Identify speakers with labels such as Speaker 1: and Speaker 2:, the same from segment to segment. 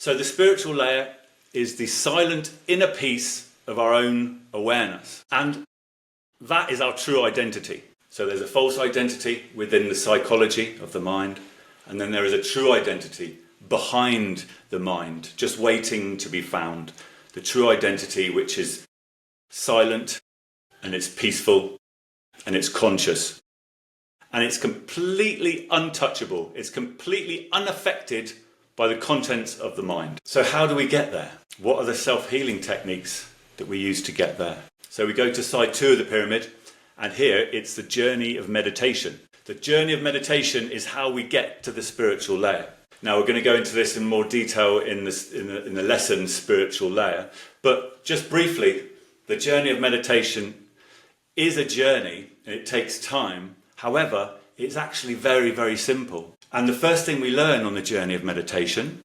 Speaker 1: So the spiritual layer is the silent inner peace of our own awareness. And that is our true identity. So there's a false identity within the psychology of the mind, and then there is a true identity behind the mind, just waiting to be found. The true identity, which is silent, and it's peaceful, and it's conscious. And it's completely untouchable. It's completely unaffected by the contents of the mind. So how do we get there? What are the self-healing techniques that we use to get there? So we go to side 2 of the pyramid, and here it's the journey of meditation. The journey of meditation is how we get to the spiritual layer. Now we're going to go into this in more detail in the lesson, spiritual layer. But just briefly, the journey of meditation is a journey, and it takes time. However, it's actually very, very simple. And the first thing we learn on the journey of meditation,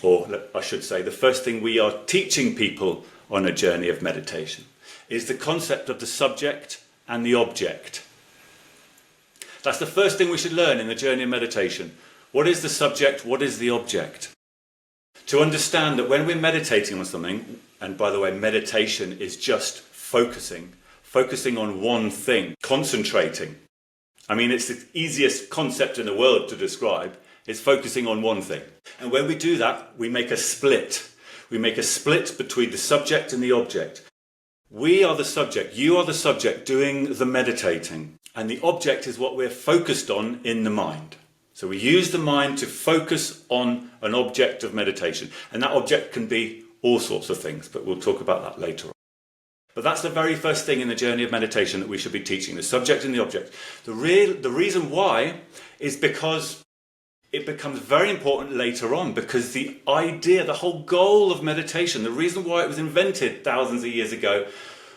Speaker 1: or I should say, the first thing we are teaching people on a journey of meditation, is the concept of the subject and the object. That's the first thing we should learn in the journey of meditation. What is the subject? What is the object? To understand that when we're meditating on something, and by the way, meditation is just focusing on one thing, concentrating. I mean, it's the easiest concept in the world to describe. It's focusing on one thing. And when we do that, we make a split. We make a split between the subject and the object. We are the subject. You are the subject doing the meditating. And the object is what we're focused on in the mind. So we use the mind to focus on an object of meditation. And that object can be all sorts of things, but we'll talk about that later on. But that's the very first thing in the journey of meditation that we should be teaching, the subject and the object. The reason why is because it becomes very important later on, because the idea, the whole goal of meditation, the reason why it was invented thousands of years ago,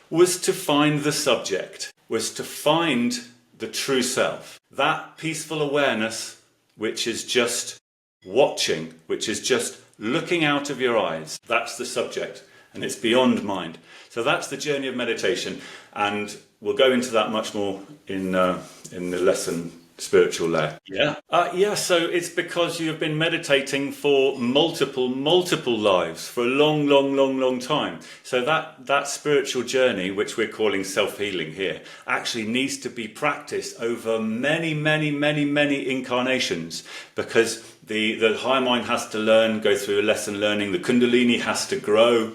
Speaker 1: was to find the subject, was to find the true self. That peaceful awareness, which is just watching, which is just looking out of your eyes. That's the subject, and it's beyond mind. So that's the journey of meditation, and we'll go into that much more in the lesson, spiritual layer. So it's because you've been meditating for multiple lives, for a long time. So that spiritual journey, which we're calling self-healing here, actually needs to be practiced over many incarnations, because the higher mind has to go through a lesson learning, the Kundalini has to grow,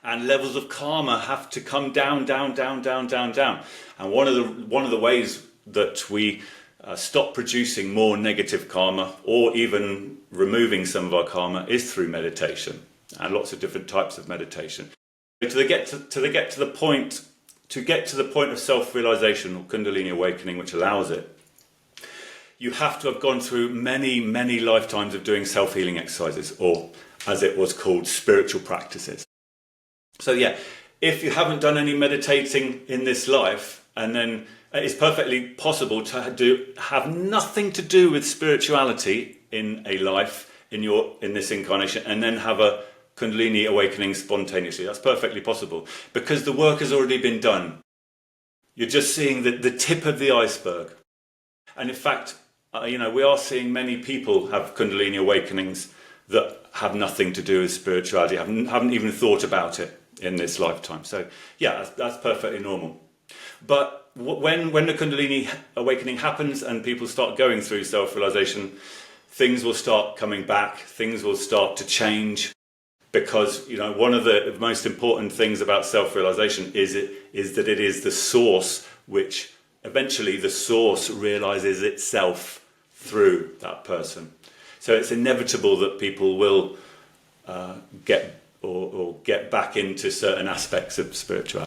Speaker 1: and levels of karma have to come down. And one of the ways that we stop producing more negative karma, or even removing some of our karma, is through meditation, and lots of different types of meditation. To get to the point of self-realization, or Kundalini awakening, which allows it, you have to have gone through many lifetimes of doing self-healing exercises, or as it was called, spiritual practices. So yeah, if you haven't done any meditating in this life, and then it's perfectly possible to have nothing to do with spirituality in a life, in this incarnation, and then have a Kundalini awakening spontaneously. That's perfectly possible, because the work has already been done. You're just seeing the tip of the iceberg. And in fact, we are seeing many people have Kundalini awakenings that have nothing to do with spirituality, haven't even thought about it in this lifetime. So yeah, that's perfectly normal. But when the Kundalini awakening happens and people start going through self-realization, things will start coming back, things will start to change, because one of the most important things about self-realization is that it is the source, which eventually the source realizes itself through that person. So it's inevitable that people will get back into certain aspects of spirituality.